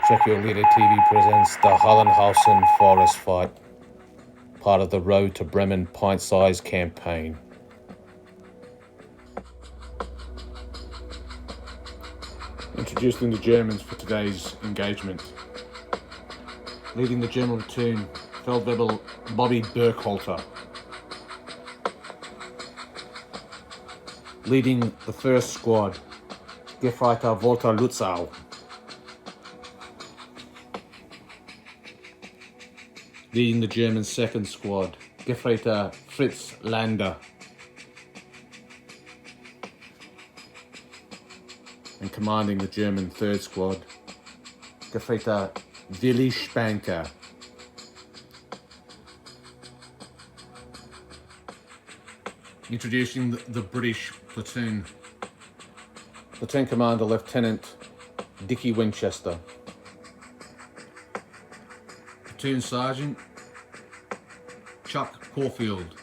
Czechia Leader TV presents the Hallenhausen Forest Fight, part of the Road to Bremen Pint Size campaign. Introducing the Germans for today's engagement. Leading the German platoon, Feldwebel Bobby Burkhalter. Leading the first squad, Gefreiter Walter Lutzau. Leading the German second squad, Gefreiter Fritz Lander. And commanding the German third squad, Gefreiter Willi Spanker. Introducing the British platoon. Platoon Commander Lieutenant Dickie Winchester. Platoon Sergeant Chuck Caulfield.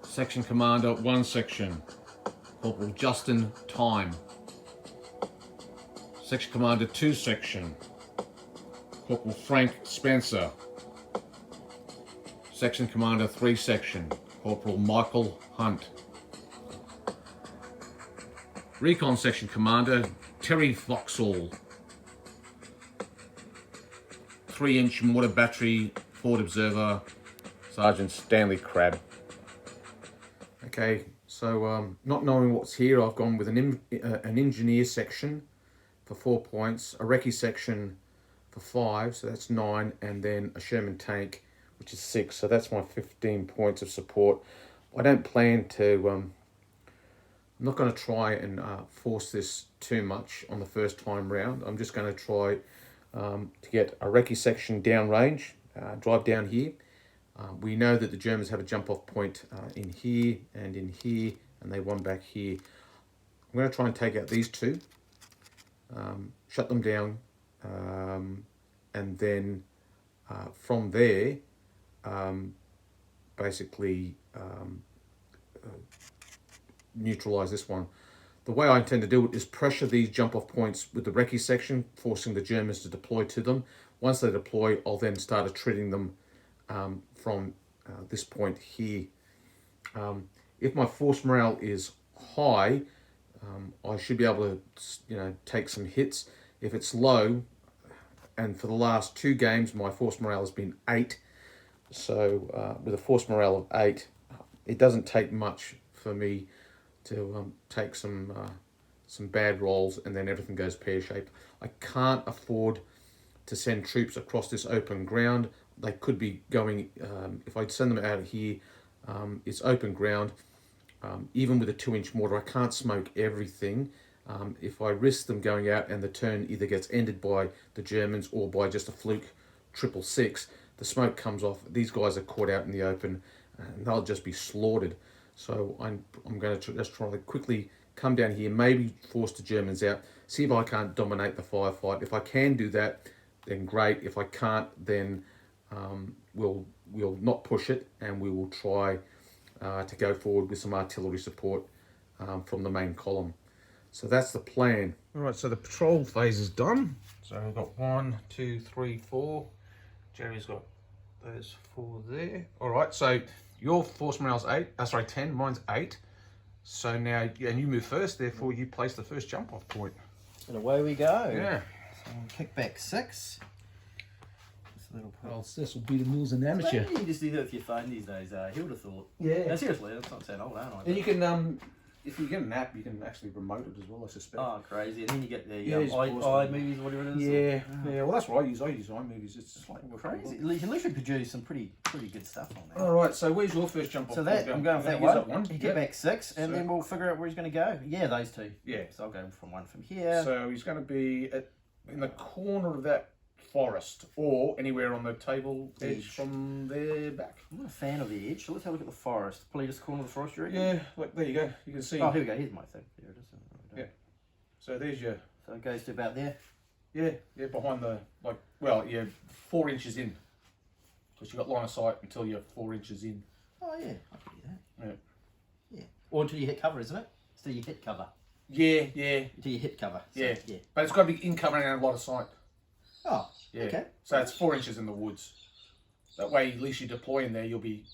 Section Commander 1 Section Corporal Justin Time. Section Commander 2 Section Corporal Frank Spencer. Section Commander 3 Section Corporal Michael Hunt. Recon Section Commander Terry Foxall. 3-inch mortar battery forward observer Sergeant Stanley Crabb. Okay, so not knowing what's here, I've gone with an engineer section for 4 points, a recce section for 5, so that's 9, and then a Sherman tank, which is 6, so that's my 15 points of support. I don't plan to, I'm not going to try and force this too much on the first time round. I'm just going to try to get a recce section downrange, drive down here. We know that the Germans have a jump off point in here, and they one back here. I'm going to try and take out these two, shut them down, and then from there, basically neutralize this one. The way I intend to do it is pressure these jump off points with the recce section, forcing the Germans to deploy to them. Once they deploy, I'll then start attriting them from this point here. If my force morale is high, I should be able to, take some hits. If it's low, and for the last 2 games, my force morale has been 8. So with a force morale of 8, it doesn't take much for me to take some bad rolls, and then everything goes pear-shaped. I can't afford to send troops across this open ground. They could be going, if I send them out of here, it's open ground. Even with a 2-inch mortar, I can't smoke everything. If I risk them going out and the turn either gets ended by the Germans or by just a fluke 666, the smoke comes off. These guys are caught out in the open and they'll just be slaughtered. So I'm going to just try to quickly come down here, maybe force the Germans out, see if I can't dominate the firefight. If I can do that, then great. If I can't, then we'll not push it, and we will try to go forward with some artillery support from the main column. So that's the plan. All right, so the patrol phase is done. So we've got 1, 2, 3, 4. Jerry's got those 4 there. All right, so your force morale's 10, mine's 8. So now, and you move first, therefore you place the first jump off point. And away we go. Yeah. So kick back 6. Well, this will be the Mills and amateur. Maybe you just do that with your phone these days. He would have thought. Yeah. No, seriously, that's not saying old, aren't I? And you can, if you get an app, you can actually remote it as well, I suspect. Oh, crazy. And then you get the iMovies, whatever it is. Yeah, well, that's what I use. I use iMovies. It's just like crazy. You can literally produce some pretty good stuff on there. All right, so where's your first jump off? So that, I'm going for that one. You get back 6, and then we'll figure out where he's going to go. Yeah, those 2. Yeah. So I'll go from one from here. So he's going to be in the corner of that forest, or anywhere on the table edge from there back. I'm not a fan of the edge, so let's have a look at the forest. Probably just corner of the forest, you reckon? Yeah, look, there you go. You can see. Oh, here we go. Here's my thing. There it is. Yeah. So there's your... So it goes to about there? Yeah, behind the, 4 inches in. Because you've got line of sight until you're 4 inches in. Oh, yeah. I can do that. Yeah. Yeah. Or until you hit cover, isn't it? Until you hit cover. Yeah. Until you hit cover. So, Yeah. But it's got to be in cover and out of line of sight. Oh, Yeah. okay. So it's 4 inches in the woods. That way, at least you deploy in there, you'll be...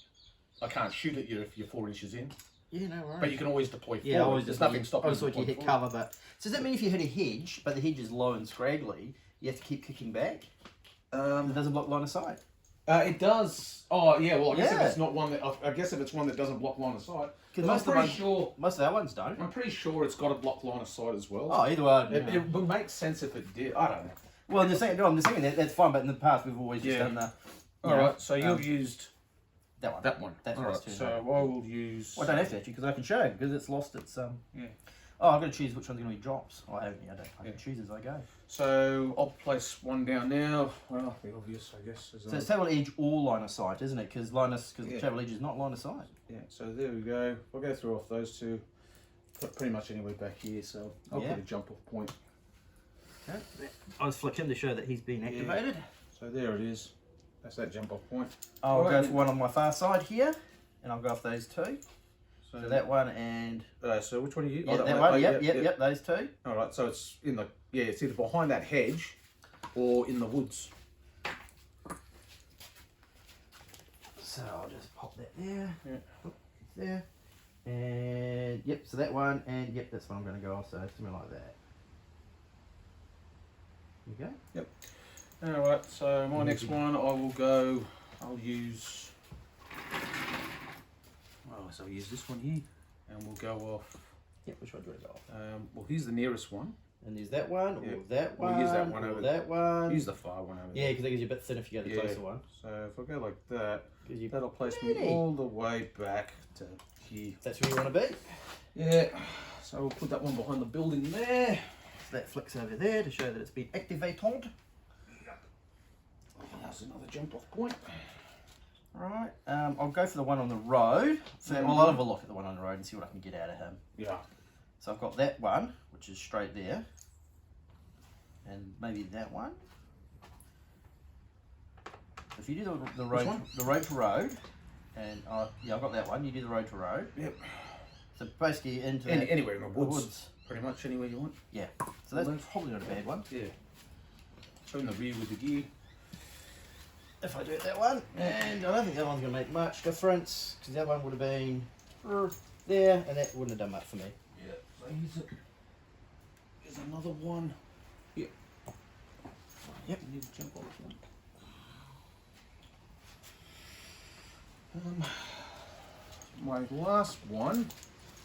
I can't shoot at you if you're 4 inches in. Yeah, no worries. But you can always deploy forward. Yeah, always There's just nothing stopping you. You hit forward. cover, but... So does that mean if you hit a hedge, but the hedge is low and scraggly, you have to keep kicking back? It doesn't block line of sight? It does. Oh, yeah, well, I guess if Yeah. it's not one that... I guess if it's one that doesn't block line of sight... Because I'm pretty sure... Most of our ones don't. I'm pretty sure it's got a block line of sight as well. Oh, either way. It would make sense if it did. I don't know. Well, I'm just saying that's fine, but in the past we've always just done the... Alright, so you've used... That one. That one. That's Alright, so I will use... Well, I don't have to actually, because I can show you, because it's lost its... Yeah. Oh, I've got to choose which one's going to be drops. Oh, I haven't yet. I can choose as I go. So I'll place one down now. Well, the obvious, I guess. So it's table edge or line of sight, isn't it? Because table edge is not line of sight. Yeah, so there we go. We'll go through off those two. Put pretty much anywhere back here, so I'll put a jump off point. Okay. I'll just flick him to show that he's been activated. So there it is. That's that jump off point. I'll go for one on my far side here, and I'll go off those two. So that one and... so which one are you? Yeah, that one, yep, those two. Alright, so it's in the... Yeah, it's either behind that hedge or in the woods. So I'll just pop that there. Yeah. There. And, yep, so that one, and yep, that's what I'm going to go off, so something like that. There you go. Yep. Alright, so my next one, I'll use... Oh, so I'll use this one here, and we'll go off... Yep, which one do you want to go off? well, here's the nearest one. And there's that one, or that one, We'll use that one or over that one. Use the far one over Yeah, because that gives you a bit thin if you go the closer one. So if I go like that, You that'll place me all the way back to here. That's where you want to be. Yeah, so we'll put that one behind the building there. So that flicks over there to show that it's been activated. That's another jump off point. Right, I'll go for the one on the road. So I'll have a look at the one on the road and see what I can get out of him. Yeah. So I've got that one, which is straight there. And maybe that one. If you do the road to road, and yeah, I've got that one. You do the road to road. Yep. So basically into anywhere in the woods. Pretty much anywhere you want. Yeah. So that's probably not a bad one. Yeah. So in the rear with the gear. If I do that one, and I don't think that one's going to make much difference, because that one would have been there, and that wouldn't have done much for me. Yeah. So here's another one. Yep. Yep. You need to jump off one. My last one.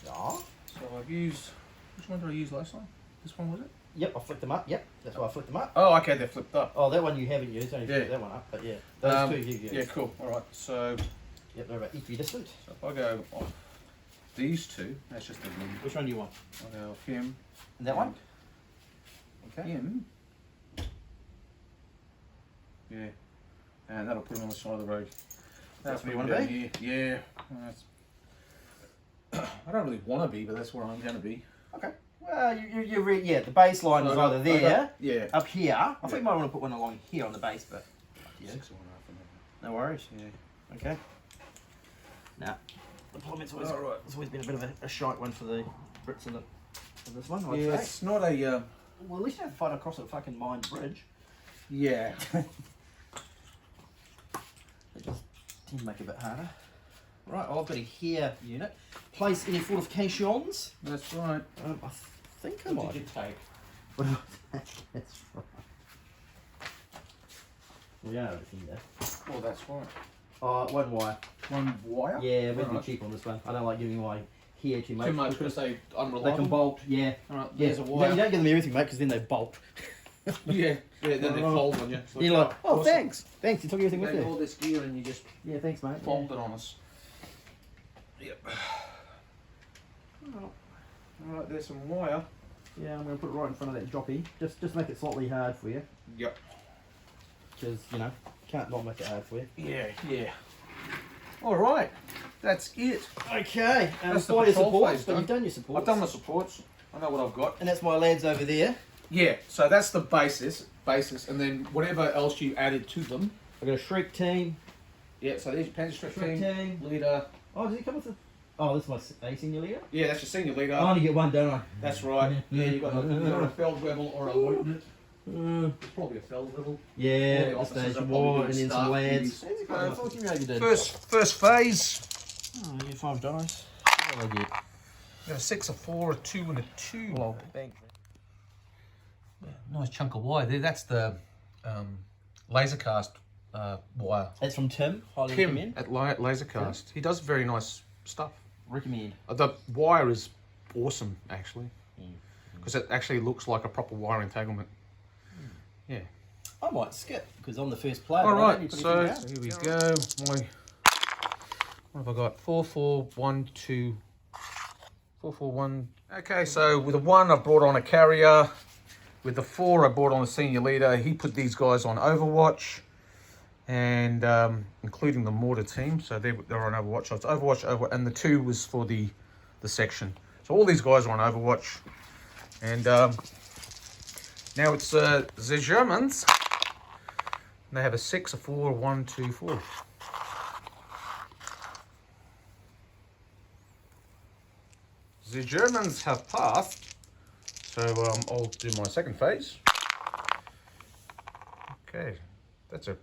Yeah. So I've used. Which one did I use last time? This one was it? Yep, I flicked them up. Yep, that's why I flicked them up. Oh, okay, they're flipped up. Oh, that one you haven't used. Only flicked that one up, but yeah, those two you've used. Yeah, cool. All right, so. Yep, they're about equidistant. So if I go off these two, that's just the one. Which one do you want? I'll go off him. And that one? Okay. Him. Yeah. And that'll put him on the side of the road. That's where you want to be? Yeah. I don't really want to be, but that's where I'm going to be. Okay. Well, yeah, the baseline is either there, up here. I think you might want to put one along here on the base, but yeah. 6 or 1.5. No worries. Yeah. Okay. Now, deployment's always been a bit of a shite one for the Brits in this one. I'd say. It's not a. Well, at least you don't have to fight across a fucking mined bridge. Yeah. It just tend to make it a bit harder. Right, I've got a Heer unit. Place any fortifications. That's right. I think I What might. did you take? That's right. We don't have anything there. Oh, that's right. One wire. One wire? Yeah, we're be cheap on this one. I don't like giving away Heer too much. Too much because they unreliable. They can bolt, yeah. Alright, Yeah, there's a wire. you don't give them everything, mate, because then they bolt. Yeah, then they fold on you. You're like, oh, thanks. Thanks, you took everything with Take you. all this gear and you just Yeah, thanks, mate. fold it on us. Yep. Alright, there's some wire. Yeah, I'm going to put it right in front of that jockey. Just make it slightly hard for you. Yep. Because, can't not make it hard for you. Yeah. Alright, that's it. Okay, That's the your patrol supports, phase but done. you've done your supports. I've done my supports. I know what I've got. And that's my lads over there. Yeah, so that's the basis, and then whatever else you added to them. I've got a Shriek team. Yeah, so there's your Panzer Strike Shriek team, team. leader. Oh, does he come with Oh, this was a senior leader? Yeah, that's your senior leader. I only get one, don't I? That's right. Yeah, you got a Feldwebel or a Lieutenant. Probably a Feldwebel. Yeah, at this stage more, and then some lads. First phase. Oh, you get 5 dice. What do I get? Got a 6, a 4, a 2, and a 2. Well, bank. Nice chunk of wire there. That's the Lasercast wire. That's from Tim. Highly Tim recommend. at Lasercast. He does very nice stuff. Recommend. The wire is awesome, actually, because it actually looks like a proper wire entanglement. Yeah. I might skip because I'm the first player. All right, so here we go. What have I got? 4, 4, 1, 2. 4, 4, 1. Okay, so with the 1, I brought on a carrier. With the 4, I brought on a senior leader. He put these guys on Overwatch, and including the mortar team. So they're on Overwatch. So it's Overwatch, and the 2 was for the section. So all these guys are on Overwatch, and now it's the Germans. And they have a 6, a 4, 1, 2, 4. The Germans have passed, so I'll do my second phase. Okay, that's a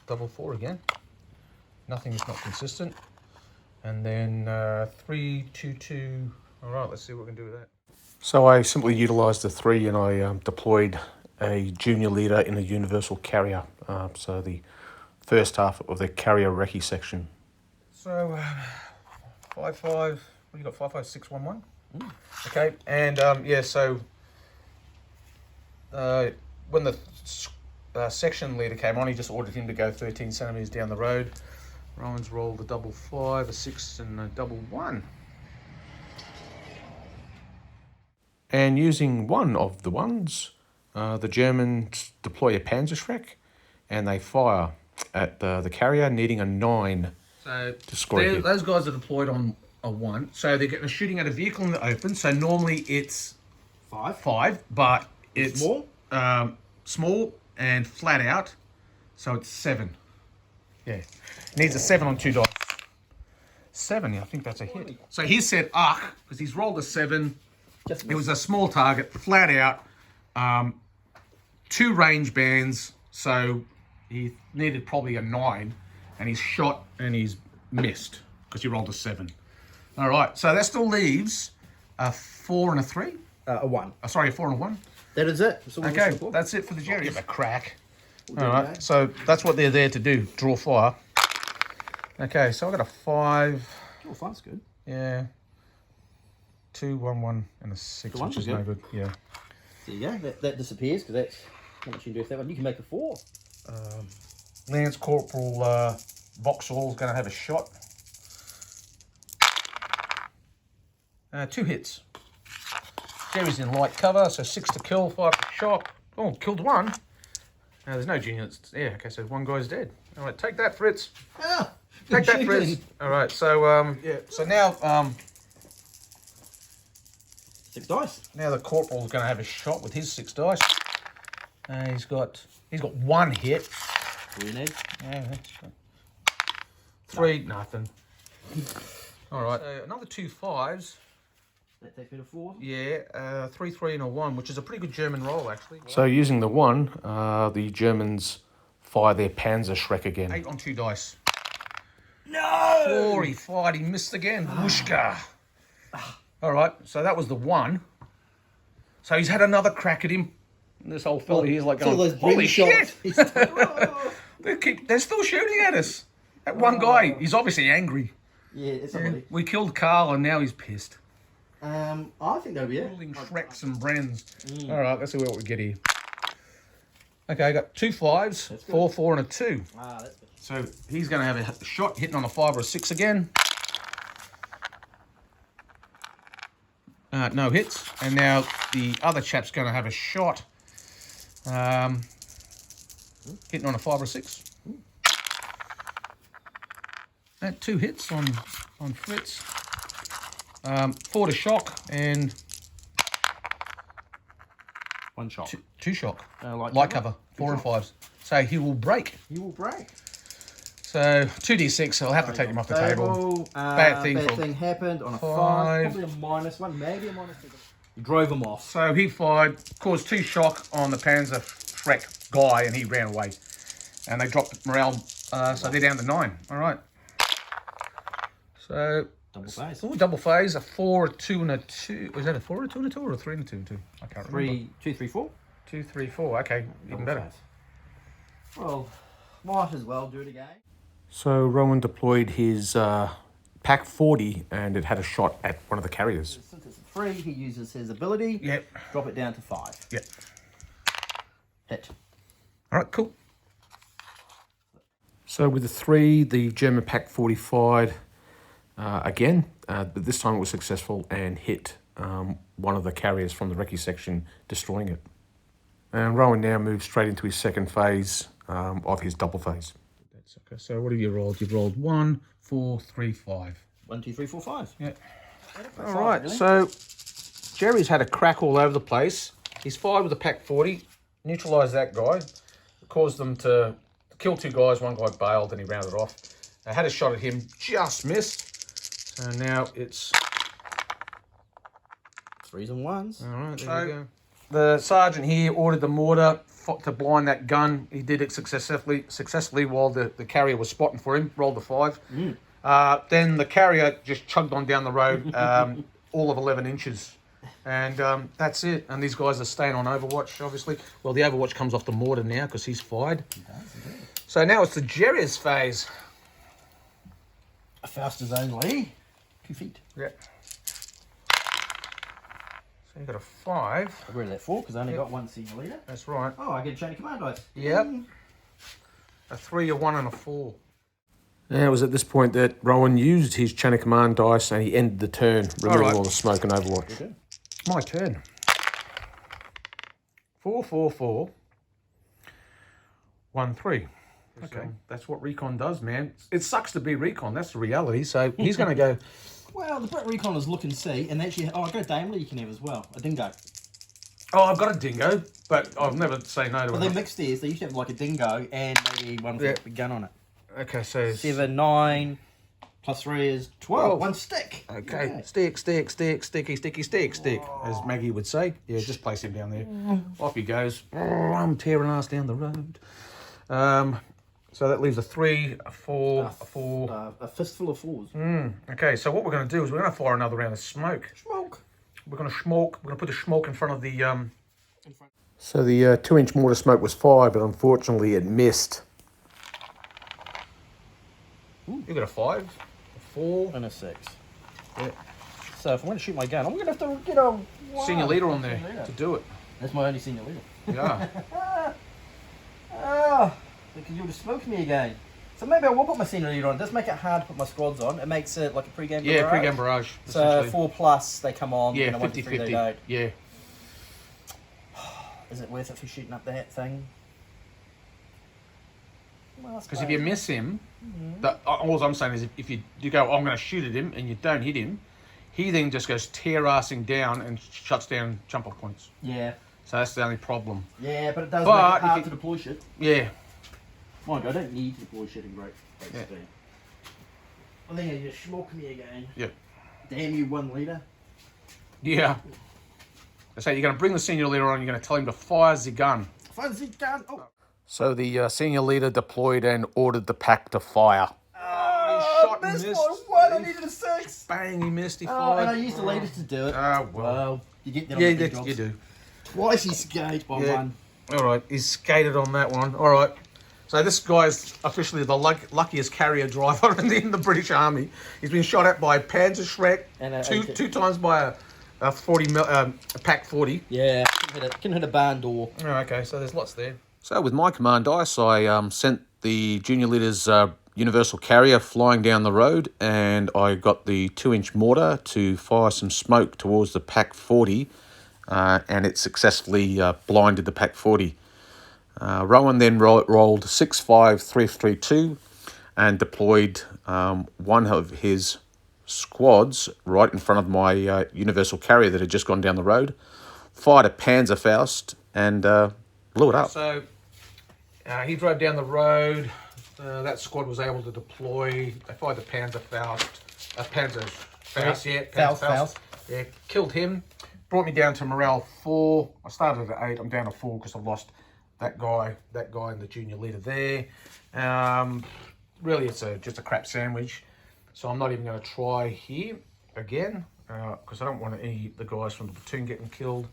double 4 again. Nothing is not consistent. And then 3, 2, 2. All right, let's see what we can do with that. So I simply utilised the 3 and I deployed a junior leader in a universal carrier. So the first half of the carrier recce section. So 5, 5. What you got? 5, 5, 6, 1, 1. Okay, and yeah. So when the section leader came on, he just ordered him to go 13 centimeters down the road. Rowan's rolled a double 5, a 6, and a double 1. And using one of the ones, the Germans deploy a Panzerschreck, and they fire at the carrier, needing a 9 to score a hit. Those guys are deployed on a 1, so they're getting shooting at a vehicle in the open. So normally it's 5, but it's small and flat out, so it's 7. Yeah, needs a 7 on 2 dice. 7, I think that's a hit. So he said, because he's rolled a 7. It was a small target, flat out, 2 range bands, so he needed probably a 9, and he's shot and he's missed because he rolled a 7. All right, so that still leaves a 4 and a 3. A 1. Sorry, a 4 and a 1. That is it. Okay, that's it for the Jerry. Give it a crack. All right, so that's what they're there to do, draw fire. Okay, so I got a 5. Oh, 5's good. Yeah. 2, 1, 1, and a 6, which is no good. Yeah. There you go. That disappears because that's not much you can do with that one. You can make a 4. Lance Corporal Vauxhall's going to have a shot. 2 hits. Jerry's in light cover, so 6 to kill, 5 to shot. Oh, killed 1. There's no junior. Yeah, okay, so 1 guy's dead. All right, take that, Fritz. Take that, Fritz. All right, so yeah, so now 6 dice. Now the corporal's going to have a shot with his 6 dice. He's got 1 hit. 3 Ned. Yeah, that's 3, nothing. All right, another 2 5s. That takes me to 4. Yeah, 3, 3, and a 1, which is a pretty good German roll, actually. So using the 1, the Germans fire their Panzerschreck again. 8 on 2 dice. No! 4, he fired, he missed again. Whooshka. All right, so that was the 1. So he's had another crack at him. And this old fella here's like going, holy shit! They're still shooting at us. That one guy, he's obviously angry. Yeah, it's somebody. We killed Carl and now he's pissed. I think that'll be it. Holding Shreks and Brens. All right, let's see what we get here. Okay, I got 2 5s, 4, 4, and a 2. That's good. So he's going to have a shot hitting on a 5 or a 6 again. No hits. And now the other chap's going to have a shot hitting on a 5 or a 6. 2 hits on Fritz. 4 to shock and 1 shot. 2 shock. Light Light cover. 4 and 5s. So he will break. He will break. So 2d6, I'll have to take him off the table. Bad thing happened on a 5. 5. Probably a -1, maybe a -2. You drove him off. So he fired, caused 2 shock on the Panzer Schreck guy, and he ran away. And they dropped morale, so they're down to 9. All right. So Double phase. Oh, double phase. A 4, a 2, and a 2. Was that a 4, a 2, and a 2, or a 3 and a 2 and 2? I can't remember. 2, 3, 4. 2, 3, 4. Okay, even better. Phase. Well, might as well do it again. So Rowan deployed his Pack 40, and it had a shot at one of the carriers. Since it's a 3, he uses his ability. Yep. Drop it down to 5. Yep. Hit. All right, cool. So with the 3, the German Pack 40 fired again, but this time it was successful and hit one of the carriers from the recce section, destroying it. And Rowan now moves straight into his second phase of his double phase. That's okay. So what have you rolled? You've rolled 1, 4, 3, 5. 1, 2, 3, 4, 5. Yeah. All right. Really? So Jerry's had a crack all over the place. He's fired with a Pack 40, neutralised that guy, caused them to kill 2 guys. One guy bailed and he rounded off. I had a shot at him, just missed. So now it's 3s and 1s. all right. There you go. The sergeant here ordered the mortar to blind that gun. He did it successfully while the carrier was spotting for him. Rolled a 5. Then the carrier just chugged on down the road, all of 11 inches. And that's it. And these guys are staying on Overwatch, obviously. Well, the Overwatch comes off the mortar now because he's fired. He does, indeed. So now it's the Jerry's phase. Faust's only 2 feet. Yeah. So you got a 5. I agree with that 4 because I only got 1 senior leader. That's right. Oh, I get a chain of command dice. Yep. A 3, a 1, and a 4. And it was at this point that Rowan used his chain of command dice and he ended the turn, removing all the smoke and Overwatch. Okay. My turn. 4, 4, 4. 1, 3. Okay, that's what recon does, man. It sucks to be recon. That's the reality. So he's going to go. Well, the Brit Recon is look and see, and actually, I got a Daimler you can have as well. A dingo. Oh, I've got a dingo, but I'll never say no to Well, it. they're mixed theirs. They used to have like a dingo and maybe one with a big gun on it. Okay, so 7, 9, plus 3 is 12. 1 stick. Okay, Yeah. stick, stick, as Maggie would say. Yeah, just place him down there. Off he goes. I'm tearing ass down the road. So that leaves a 3, a 4, a 4. A fistful of 4s. Okay, so what we're going to do is we're going to fire another round of smoke. Smoke. We're going to smoke. We're going to put the smoke in front of the. So the 2-inch mortar smoke was fired, but unfortunately it missed. You got a 5, a 4, And a 6. Yeah. So if I want to shoot my gun, I'm going to have to get a Senior leader on there Senior leader. to do it. That's my only senior leader. Yeah. Because you'll just smoke me again. So maybe I will put my senior leader on. It does make it hard to put my squads on. It makes it like a pre-game barrage. Yeah, pre-game barrage. So 4+ they come on. Yeah, and 1 to 3 they 50-50. don't. Yeah. Is it worth it for shooting up that thing? Well, Because if you miss him, all I'm saying is if you go, I'm going to shoot at him, and you don't hit him, he then just goes tear-assing down and shuts down jump-off points. Yeah. So that's the only problem. Yeah, but it does But make it hard if to deploy shit. Yeah. Mind you, I don't need to deploy shit in great speed. I think you just smoke me again. Yeah. Damn you, 1 leader. Yeah. So you're going to bring the senior leader on, you're going to tell him to fire the gun. Fancy gun. Oh. So the senior leader deployed and ordered the pack to fire. Oh, shot and missed missed. by 1. I needed a 6. Bang, he missed, he And fired. I used the leaders to do it. Well, you get that yeah, on the big jobs. you do. Twice he skate by 1. All right, he's skated on that one. All right. So this guy's officially the luckiest carrier driver in the British Army. He's been shot at by Panzer Schreck And two times by a 40 a Pack 40. Yeah, can hit a barn door. Oh, okay, so there's lots there. So with my command dice, I sent the junior leader's universal carrier flying down the road, and I got the 2-inch mortar to fire some smoke towards the Pack 40, and it successfully blinded the Pack 40. Rowan then rolled 6, 5, 3, 3, 2 and deployed one of his squads right in front of my universal carrier that had just gone down the road, fired a Panzerfaust and blew it up. So he drove down the road. that squad was able to deploy. They fired the Panzer Faust, Faust. Yeah, killed him. Brought me down to morale 4. I started at 8. I'm down to 4 because I've lost that guy, and the junior leader there. Really, it's just a crap sandwich. So I'm not even going to try here again because I don't want any of the guys from the platoon getting killed.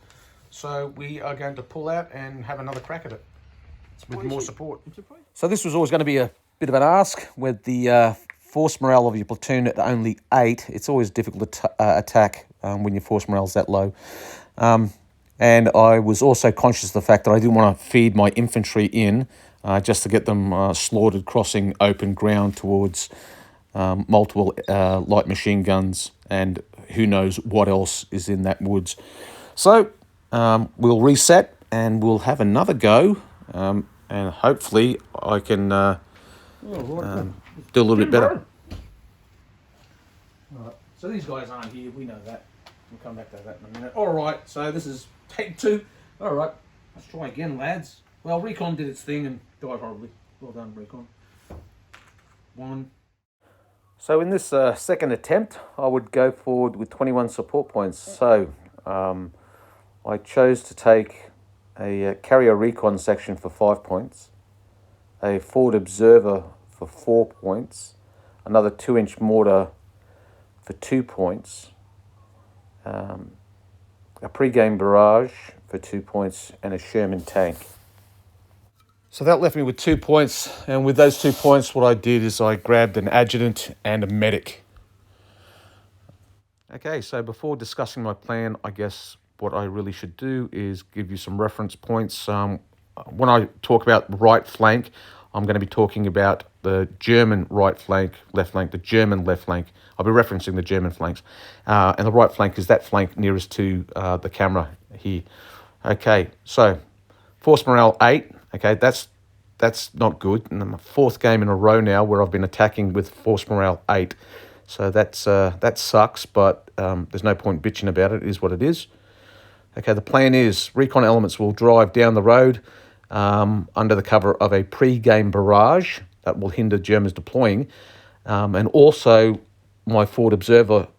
So we are going to pull out and have another crack at it with more support. So this was always going to be a bit of an ask with the force morale of your platoon at only 8. It's always difficult to attack when your force morale is that low. And I was also conscious of the fact that I didn't want to feed my infantry in just to get them slaughtered crossing open ground towards multiple light machine guns and who knows what else is in that woods. So we'll reset and we'll have another go and hopefully I can do a little bit better. Right. So these guys aren't here, we know that. We'll come back to that in a minute. Alright, so this is take 2. Alright, let's try again, lads. Well, Recon did its thing and died horribly. Well done, Recon. 1. So in this second attempt, I would go forward with 21 support points. So I chose to take a carrier recon section for 5 points, a forward observer for 4 points, another 2-inch mortar for 2 points, a pre-game barrage for 2 points, and a Sherman tank. So that left me with 2 points, and with those 2 points, what I did is I grabbed an adjutant and a medic. Okay, so before discussing my plan, I guess what I really should do is give you some reference points. When I talk about right flank, I'm going to be talking about the German right flank, left flank, the German left flank. I'll be referencing the German flanks. And the right flank is that flank nearest to the camera here. Okay, so force morale 8. Okay, that's not good. And my 4th game in a row now where I've been attacking with force morale 8. So that sucks, but there's no point bitching about it. It is what it is. Okay, the plan is recon elements will drive down the road under the cover of a pre-game barrage that will hinder Germans deploying. And also, my forward observer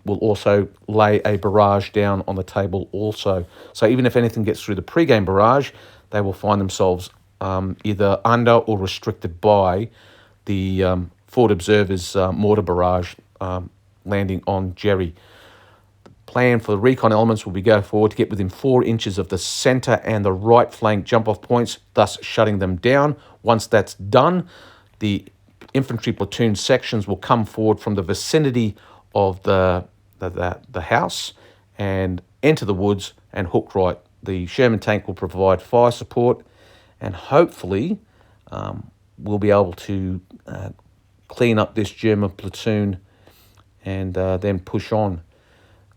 will also lay a barrage down on the table also. So even if anything gets through the pre-game barrage, they will find themselves either under or restricted by the forward observer's mortar barrage landing on Jerry. Plan for the recon elements will be go forward to get within 4 inches of the centre and the right flank jump-off points, thus shutting them down. Once that's done, the infantry platoon sections will come forward from the vicinity of the house and enter the woods and hook right. The Sherman tank will provide fire support and hopefully we'll be able to clean up this German platoon and then push on.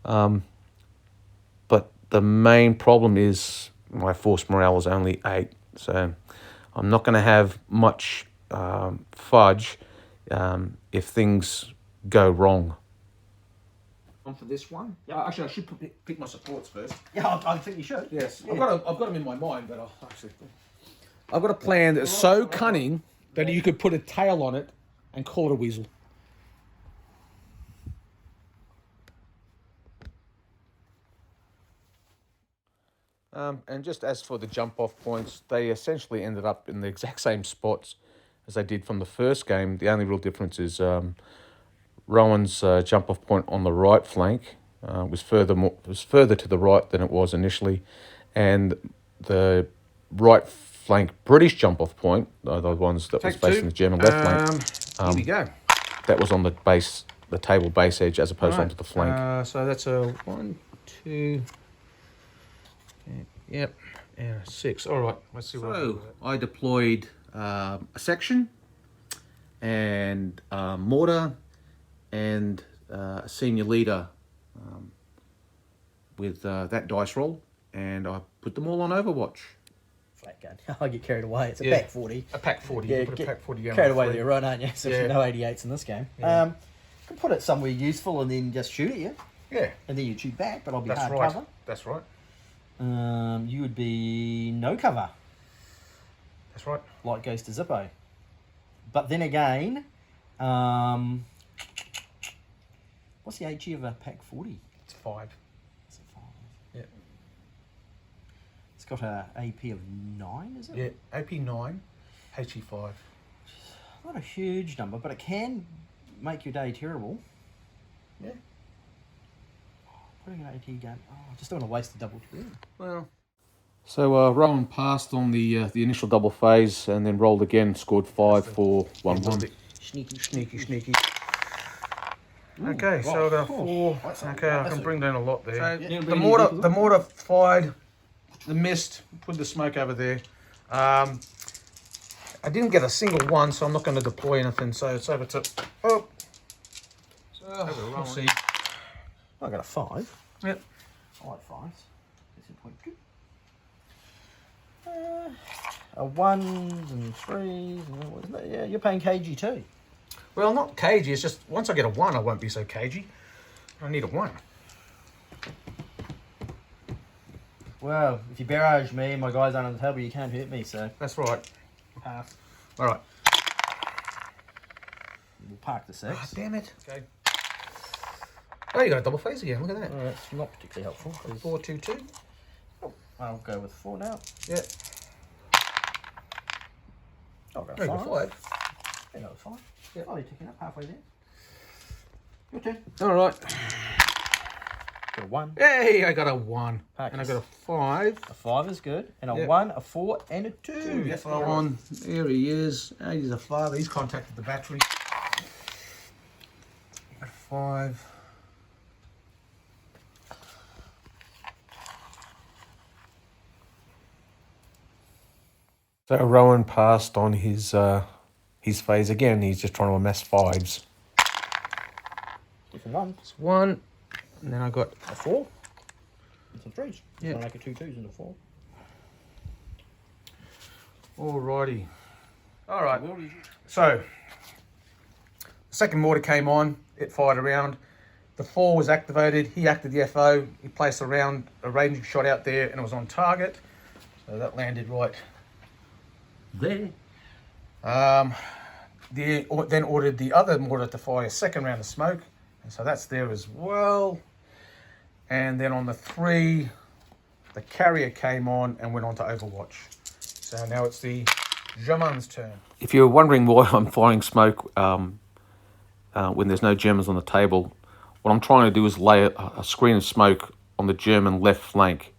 But the main problem is my force morale is only 8, so I'm not going to have much fudge if things go wrong. On for this one. Yeah, actually, I should pick my supports first. Yeah, I think you should. Yes, Yeah. I've got them in my mind, but I've got a plan that's so cunning that you could put a tail on it and call it a weasel. And just as for the jump-off points, they essentially ended up in the exact same spots as they did from the first game. The only real difference is Rowan's jump-off point on the right flank was further to the right than it was initially, and the right flank British jump-off point, the ones that was facing the German left flank, Here we go. that was on the table base edge as opposed onto the flank. So that's a 1, 2. Yep, and a 6. All right, let's see what I do with it. I deployed a section and mortar and a senior leader with that dice roll, and I put them all on Overwatch. Flat gun. I get carried away. It's a Yeah. pack 40. A pack 40. Yeah, You put a get pack 40 going carried on away three. there, right, aren't you? So Yeah. no 88s in this game. Yeah. Can put it somewhere useful and then just shoot at you, Yeah, and then you shoot back. But I'll be that's hard right. cover. That's right. You would be no cover. That's right. Light goes to Zippo. But then again, what's the HE of a pack 40? It's 5. Is it 5? Yeah. It's got a AP of 9, is it? Yeah, AP 9, HE 5. Not a huge number, but it can make your day terrible. Yeah. Putting an AT gun. Oh, I just don't want to waste a double turn. Well. So Rowan passed on the initial double phase and then rolled again, scored 5 for 1-1. Sneaky. Okay, so I got a 4. Okay, I can bring down a lot there. So Yeah, the mortar fired, the mist, put the smoke over there. I didn't get a single one, so I'm not going to deploy anything. So it's over to we'll see. I got a 5. Yep. I like 5s. This is point 2. Ones and 3s. Yeah, you're paying KG too. Well, not cagey. It's just once I get a 1, I won't be so cagey. I need a 1. Well, if you barrage me and my guys aren't on the table, you can't hurt me, so That's right. pass. All right. We'll park the 6. Oh, damn it. Okay. Oh, you got a double phase again. Look at that. That's not particularly helpful. 4-2-2. I'll go with 4 now. Yeah. I'll go Very 5. good 5. Yeah, that was 5. Yeah. Oh, you're ticking up halfway there. Your turn. All right. Got a 1. Hey, I got a 1. Packers. And I got a 5. A 5 is good. And a Yep. 1, a 4, and a 2. Yes, on. There he is. Oh, he's a 5. He's contacted the battery. A 5. So Rowan passed on his phase again. He's just trying to amass 5s. Different ones. It's 1, and then I got A 4. And some 3s. Yeah. So make a 2 2s and a 4. alrighty. All right. So the second mortar came on. It fired around. The 4 was activated. He acted the FO. He placed a ranging shot out there, and it was on target. So that landed right there. Then ordered the other mortar to fire a second round of smoke, and so that's there as well. And then on the 3, the carrier came on and went on to Overwatch. So now it's the German's turn. If you're wondering why I'm firing smoke when there's no Germans on the table, what I'm trying to do is lay a screen of smoke on the German left flank,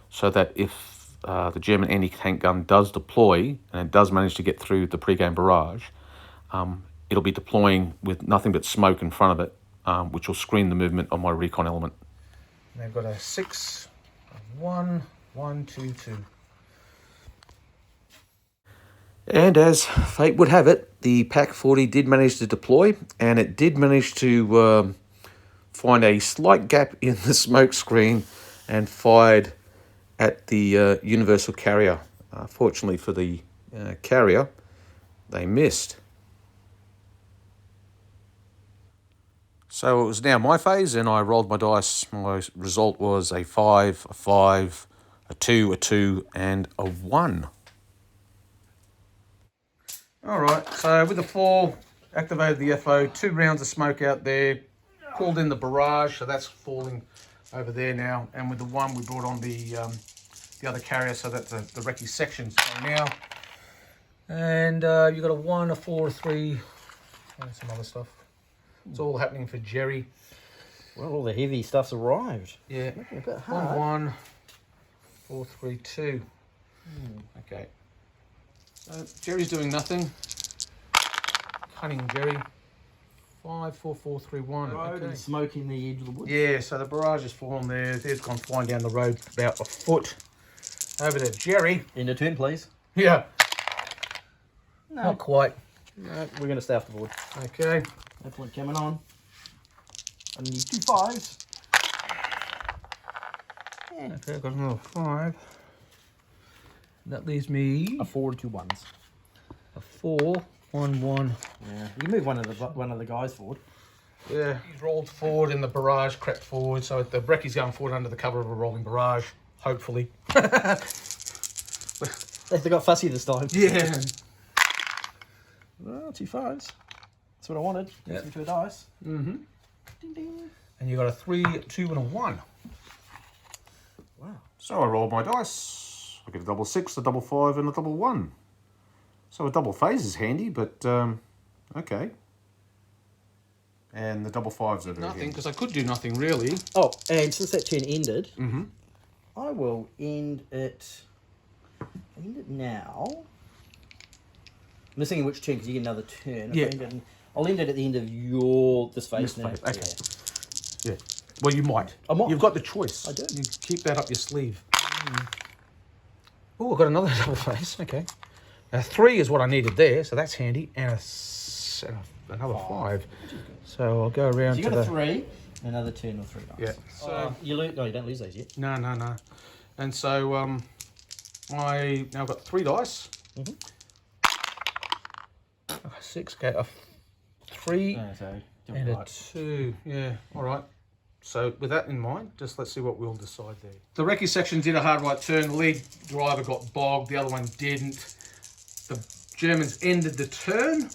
so that if the German anti-tank gun does deploy, and it does manage to get through the pre-game barrage, it'll be deploying with nothing but smoke in front of it, which will screen the movement of my recon element. And they've got a 6, a 1, 1, 2, 2. And as fate would have it, the Pack 40 did manage to deploy, and it did manage to find a slight gap in the smoke screen and fired at the universal carrier. Fortunately for the carrier, they missed. So it was now my phase, and I rolled my dice. My result was a 5, a 5, a 2, a 2, and a 1. All right, so with the 4, activated the FO, 2 rounds of smoke out there, pulled in the barrage, so that's falling over there now. And with the 1, we brought on the other carrier, so that's the recce section. So now, and you got a 1, a 4, a 3, and some other stuff. It's all happening for Jerry. Well, all the heavy stuff's arrived. Yeah. Making it a bit hard. 1, 1, 4, 3, 2. Okay. Jerry's doing nothing. Cunning Jerry. 5, 4, 4, 3, 1. Road Okay. and smoking the edge of the woods. Yeah, so the barrage has fallen there. It's gone flying down the road about a foot. Over to Jerry. End of turn, please. Yeah. No. Not quite. No, we're going to stay off the board. Okay. No point coming on. I need 2 5s. Yeah. Okay, I've got another 5. That leaves me A 4 and 2 1s. a 4, 1, 1. Yeah. You move one of the guys forward. Yeah. He's rolled forward and the barrage crept forward, so the Brecky's going forward under the cover of a rolling barrage, hopefully. They got fussy this time. Yeah. Oh, 2 5s. That's what I wanted. Yeah. Some 2 dice. Mm-hmm. Ding ding. And you got a 3, 2, and a 1. Wow. So I rolled my dice. I get a double 6, a double 5, and a double 1. So a double phase is handy, but okay. And the double 5s are very Nothing, handy. because I could do nothing really. Oh, and since that turn ended, Mm-hmm. I will end it. End it now. I'm just thinking which turn because you get another turn. If Yeah. I'll end it at the end of this phase This now. phase, okay. Yeah. Well, you might. I might. You've got the choice. I do. You keep that up your sleeve. Oh, I've got another double face. Okay. A 3 is what I needed there, so that's handy. And another 5. So I'll go around So you to got a the... 3, another turn or 3 dice. Yeah. So you lose. No, you don't lose those yet. No. And so I now got 3 dice. Mm-hmm. 6, okay. A 3 So and a 2. Yeah, all right. So with that in mind, just let's see what we'll decide there. The recce section did a hard right turn. The lead driver got bogged. The other one didn't. The Germans ended the turn,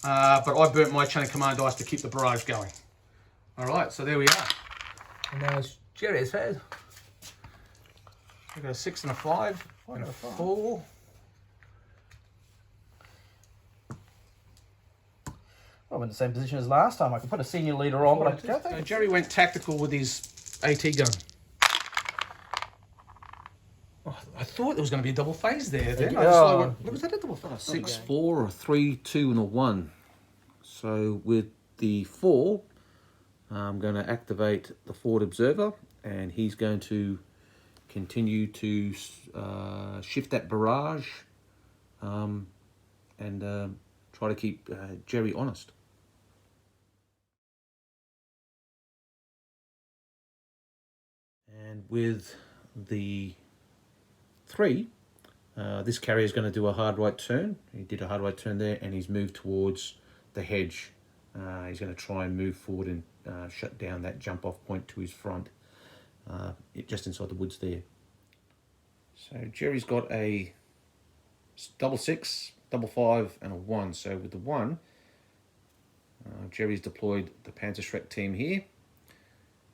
but I burnt my chain of command dice to keep the barrage going. All right, so there we are. And now it's Jerry's head. We got a 6 and a 5 and a 4. I'm in the same position as last time. I could put a senior leader on, but I don't think. Jerry went tactical with his AT gun. Oh, I thought there was going to be a double phase there. Then I just went, was that a double phase? 6, 4, a 3, 2, and a 1. So with the 4, I'm going to activate the forward observer, and he's going to continue to shift that barrage and try to keep Jerry honest. And with the 3, this carrier is going to do a hard right turn. He did a hard right turn there, and he's moved towards the hedge. He's going to try and move forward and shut down that jump off point to his front, just inside the woods there. So Jerry's got a double 6, double 5, and a 1. So with the 1, Jerry's deployed the Panzerschreck team here,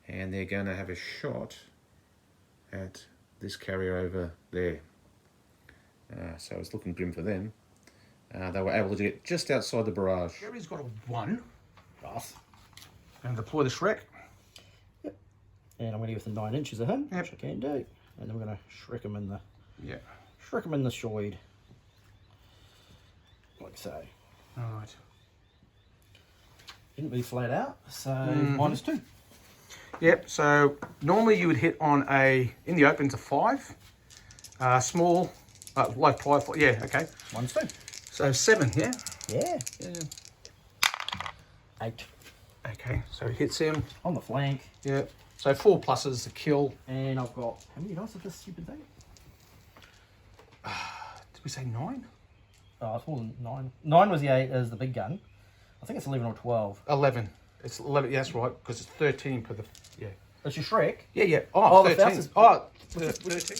and they're going to have a shot at this carrier over there. So it's looking grim for them. They were able to get just outside the barrage. Jerry's got a 1. Nice. And deploy the Shrek. Yep. And I'm going to go with the 9 inches of him, Yep. which I can do. And then we're going to shrek him in the. Yeah. Shrek him in the shoid. Like so. All right. Didn't be flat out, so -2. Yep, so normally you would hit on in the open, it's a 5. Small, low profile, yeah, okay. -2. So 7, yeah? Yeah. Yeah. 8. Okay, so he hits him. On the flank. Yeah. So 4 pluses to kill. And I've got, how many dice of this stupid thing? Did we say 9? Oh, it's more than 9. 9 was the big gun. I think it's 11 or 12. 11. It's 11, yeah, that's right, because it's 13 per the, yeah. It's your Shrek. Yeah, yeah. Oh, the 13. Faust is- Oh, 13.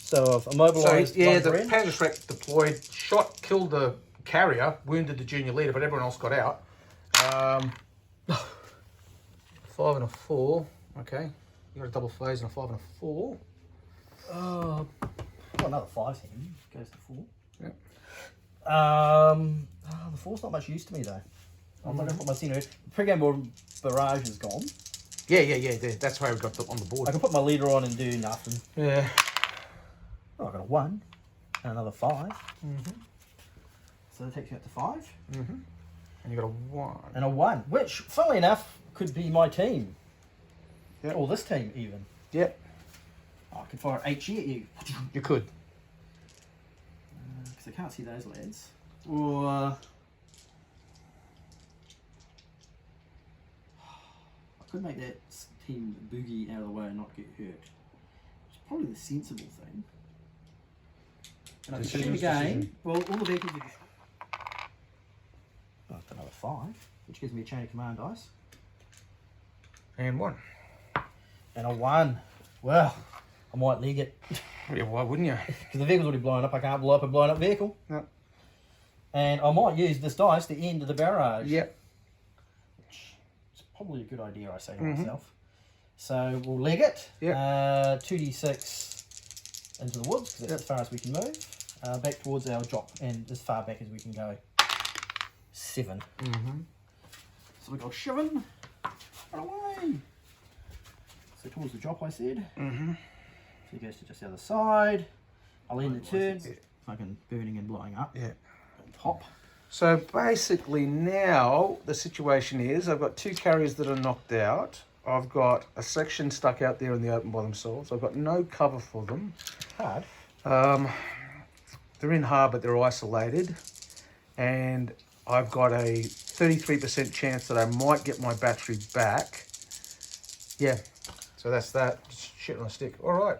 So I've So, immobilised yeah, one the friend. Panzerschreck deployed, shot, killed the carrier, wounded the junior leader, but everyone else got out. 5 and a 4. Okay. You got a double phase and a 5 and a 4. Oh, got another 5 here. Goes to 4. Yep. The 4's not much use to me though. I'm not going to put my senior. Pre-game barrage is gone. Yeah. There. That's why we got on the board. I can put my leader on and do nothing. Yeah. Oh, I got a 1 and another 5. So that takes you up to 5. And you got a 1. And a 1, which, funnily enough, could be my team. Yep. Or this team, even. Yep. Oh, I could fire HE at you. You could. Because I can't see those lads. Or... I could make that team boogie out of the way and not get hurt. It's probably the sensible thing. And I can shoot again. Well, all the vehicles are just... Oh, I've got another 5, which gives me a chain of command dice. And 1. And a 1. Well, I might league it. Yeah, why wouldn't you? Because the vehicle's already blown up. I can't blow up a blown up vehicle. No. And I might use this dice to end the barrage. Yep. It's probably a good idea, I say to myself. So we'll leg it. Yep. 2d6 into the woods, because that's as far as we can move. Back towards our drop, and as far back as we can go. 7. So we got 7. Run away. So towards the drop, I said. So he goes to just the other side. I'll end the turn. Fucking burning and blowing up. Yeah. Pop. So basically now the situation is I've got 2 carriers that are knocked out. I've got a section stuck out there in the open by themselves. I've got no cover for them. Hard. They're in harbour, they're isolated. And I've got a 33% chance that I might get my battery back. Yeah, so that's that. Just shit on a stick. All right.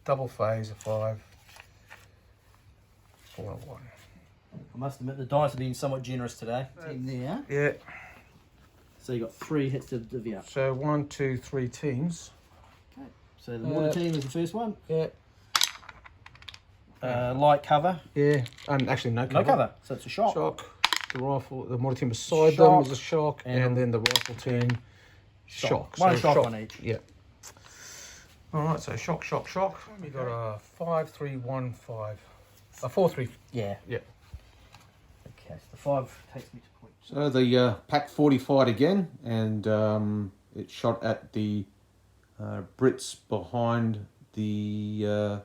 Double phase of 5. 4 and 1. I must admit the dice have been somewhat generous today. 10 there. Yeah. So you got 3 hits to divvy up. So 1, 2, 3 teams. Okay. So the mortar team is the first one. Yeah. Light cover. Yeah. Actually no cover. No cover. So it's a shock. Shock. The rifle, the mortar team beside them Shock. was a shock, and then the rifle team shock. One So shock on each. Yeah. All right. So shock, shock, shock. We got a 5, 3, 1, 5. A 4, 3. Yeah. Yeah. Okay. So the 5 takes me to point. So the Pack 40 fired again, and it shot at the Brits behind the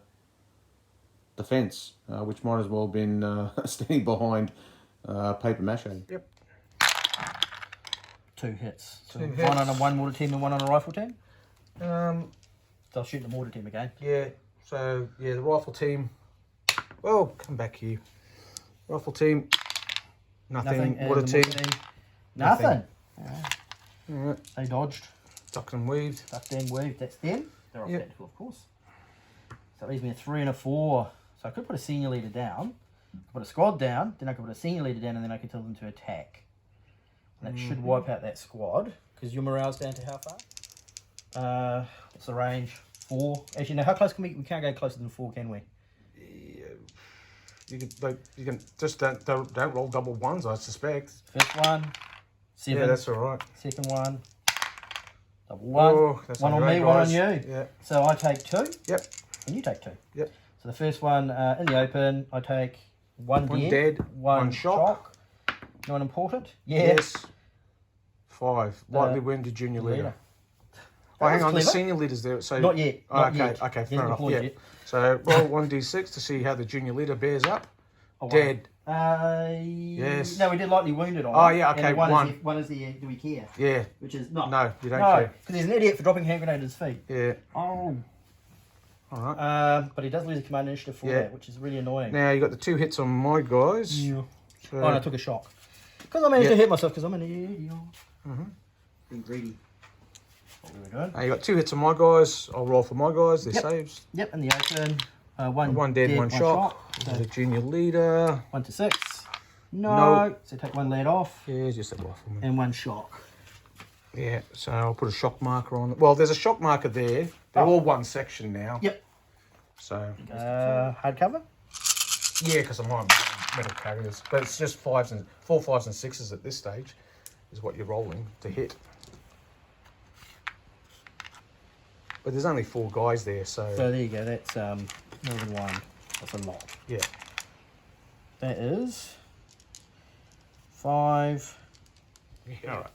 fence, which might as well have been standing behind paper mache. Yep. 2 hits. So 2 one hits. on a one mortar team and one on a rifle team. Um. So I'll shoot the mortar team again. Yeah. So yeah, the rifle team. Well, come back here. Rifle team. Nothing. and Mortar the team. mortar team. Nothing. All right. They dodged. Ducked and weaved. Ducked and weaved. That's them. They're off Yep. tactical, of course. So that leaves me a 3 and a 4. So I could put a senior leader down, put a squad down, then I could put a senior leader down, and then I could tell them to attack. And that should wipe out that squad, because your morale's down to how far? What's the range? 4. Actually, no, how close can we can't go closer than 4, can we? You can just don't roll double ones, I suspect. First one, 7. Yeah, that's all right. Second one, double 1. Oh, that's one on great, me, one on guys. you. Yeah. So I take 2, Yep. and you take 2. Yep. So the first one in the open, I take 1 One dead, dead, 1 one shock. Not important. Yeah. Yes. 5. Lightly wounded junior leader. Leader. Oh, hang was on. The clever. senior leader's there. So Not yet. Oh, Not okay. yet. Okay. Hasn't Fair enough. deployed Yeah. yet. So roll 1d6 to see how the junior leader bears up. Oh, Dead. Yes. No, we did lightly wounded on. Oh, yeah, and okay, one. one. Is one is the do we care? Yeah. Which is not. No, you don't No, care. because he's an idiot for dropping hand grenade at his feet. Yeah. Oh. All right. But he does lose a command initiative for Yeah. that, which is really annoying. Now you got the 2 hits on my guys. Yeah. So, Oh, and I took a shock. Because I managed Yeah. to hit myself because I'm an idiot. Being greedy. What we were doing. now you got 2 hits on my guys. I'll roll for my guys. They're Yep. saves. Yep, in the open. One dead, one shock. So The junior leader. 1 to 6. No. So take 1 lead off. Yeah, just a rifleman. And 1 shock. Yeah, so I'll put a shock marker on. Well, there's a shock marker there. They're all one section now. Yep. So Hardcover. yeah, because I'm on metal carriers, but it's just 4, 5s, and 6s at this stage, is what you're rolling to hit. But there's only 4 guys there, so So there you go. That's more than 1. That's a lot. yeah. That is 5. Yeah. All right.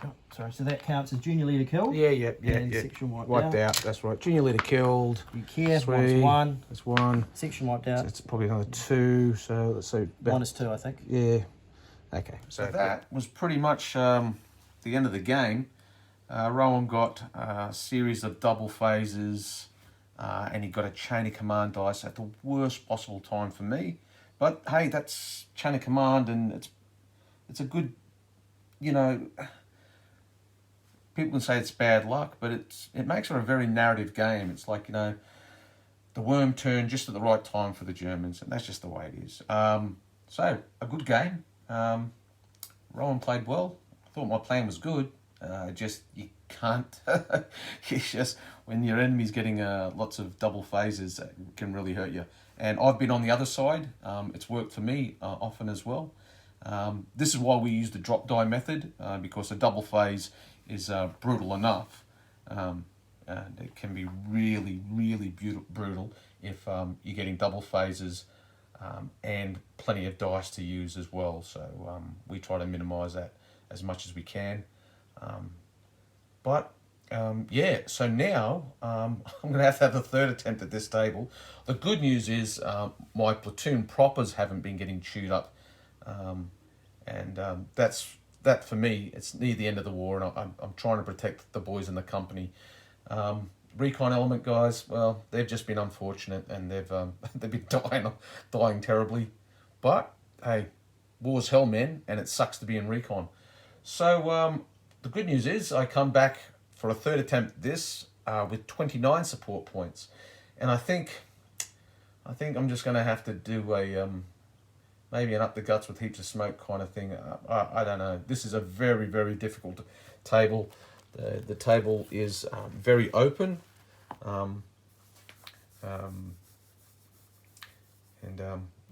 Oh, sorry. So that counts as junior leader killed. Yeah. And section wiped Wiped out. out. That's right. Junior leader killed. You care. 3. Minus 1. That's 1. Section wiped out. So it's probably another 2. So let's see. Minus 2, I think. Yeah. Okay. So that was pretty much the end of the game. Rowan got a series of double phases, and he got a chain of command dice at the worst possible time for me. But hey, that's chain of command, and it's a good, people can say it's bad luck, but it makes it a very narrative game. It's like, the worm turned just at the right time for the Germans, and that's just the way it is. So a good game. Rowan played well. I thought my plan was good. Just you can't. It's just when your enemy's getting lots of double phases, it can really hurt you. And I've been on the other side. It's worked for me often as well. This is why we use the drop die method, because a double phase is brutal enough. And it can be really, really brutal if you're getting double phases and plenty of dice to use as well. So we try to minimize that as much as we can. Yeah, so now I'm going to have a third attempt at this table. The good news is my platoon proppers haven't been getting chewed up. That for me, it's near the end of the war, and I'm trying to protect the boys in the company. Recon element guys, well, they've just been unfortunate, and they've been dying terribly. But hey, war's hell, men, and it sucks to be in recon. So the good news is I come back for a third attempt at this with 29 support points, and I think I'm just going to have to do a maybe an up the guts with heaps of smoke kind of thing. I don't know. This is a very, very difficult table. The table is very open.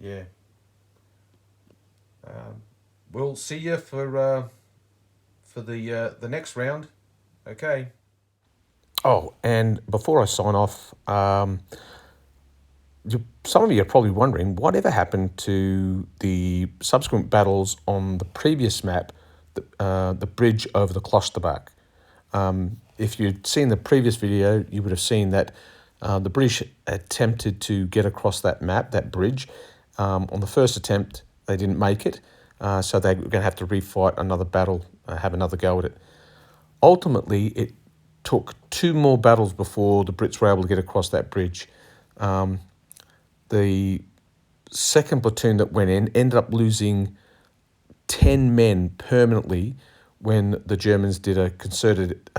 Yeah. We'll see you for the next round. Okay. Oh, and before I sign off, some of you are probably wondering whatever happened to the subsequent battles on the previous map, the bridge over the Klosterbach. If you'd seen the previous video, you would have seen that the British attempted to get across that map, that bridge. On the first attempt, they didn't make it, so they were going to have to refight another battle, have another go at it. Ultimately, it took 2 more battles before the Brits were able to get across that bridge. The second platoon that went in ended up losing 10 men permanently when the Germans did a concerted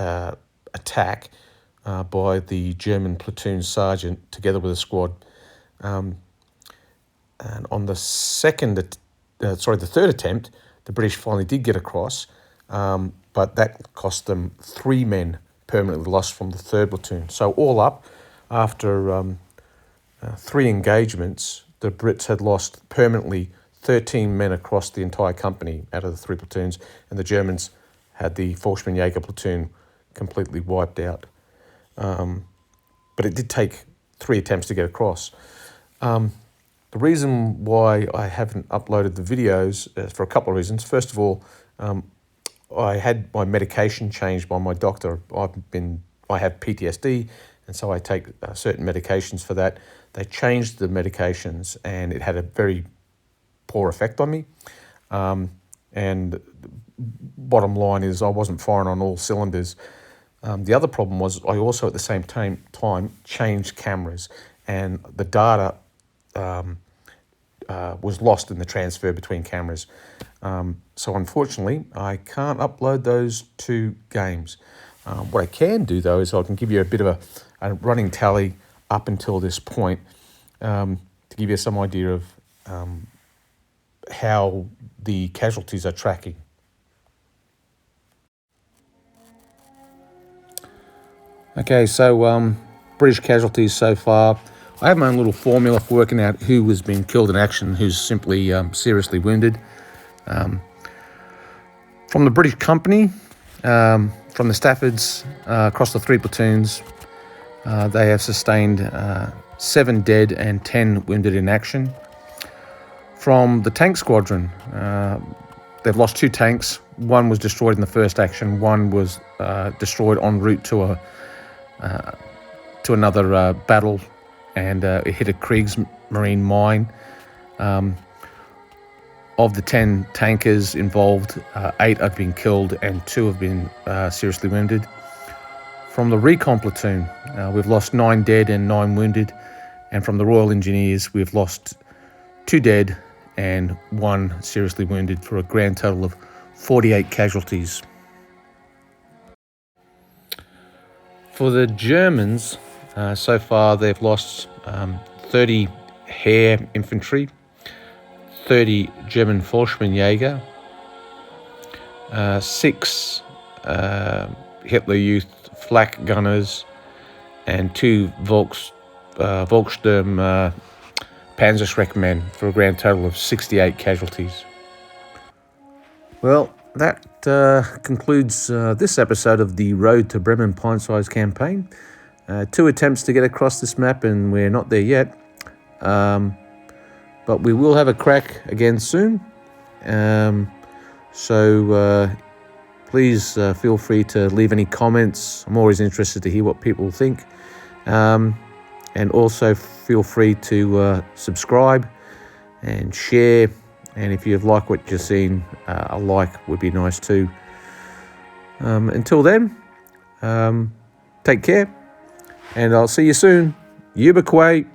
attack by the German platoon sergeant together with a squad. And on the third attempt, the British finally did get across, but that cost them 3 men permanently lost from the third platoon. So all up, after 3 engagements, the Brits had lost permanently 13 men across the entire company out of the 3 platoons, and the Germans had the Fallschirmjäger platoon completely wiped out. But it did take 3 attempts to get across. The reason why I haven't uploaded the videos is for a couple of reasons. First of all, I had my medication changed by my doctor. I have PTSD, and so I take certain medications for that. They changed the medications, and it had a very poor effect on me. And bottom line is I wasn't firing on all cylinders. The other problem was I also at the same time changed cameras, and the data was lost in the transfer between cameras. So unfortunately, I can't upload those 2 games. What I can do, though, is I can give you a bit of a running tally up until this point to give you some idea of how the casualties are tracking. Okay, so British casualties so far. I have my own little formula for working out who has been killed in action, who's simply seriously wounded. From the British company, from the Staffords, across the 3 platoons, they have sustained 7 dead and 10 wounded in action. From the tank squadron, they've lost 2 tanks. One was destroyed in the first action. One was destroyed en route to another battle, and it hit a Kriegsmarine mine. Of the 10 tankers involved, 8 have been killed and 2 have been seriously wounded. From the recon platoon, we've lost 9 dead and 9 wounded. And from the Royal Engineers, we've lost 2 dead and 1 seriously wounded, for a grand total of 48 casualties. For the Germans, so far they've lost 30 Heer infantry, 30 German Fallschirmjäger, 6 Hitler Youth flak gunners, and 2 Volkssturm Panzerschreckmen for a grand total of 68 casualties. Well, that concludes this episode of the Road to Bremen Pint-Size campaign. 2 attempts to get across this map, and we're not there yet. But we will have a crack again soon. So please feel free to leave any comments. I'm always interested to hear what people think. And also feel free to subscribe and share. And if you like what you're seeing, a like would be nice too. Until then, take care. And I'll see you soon. Yuba Kway.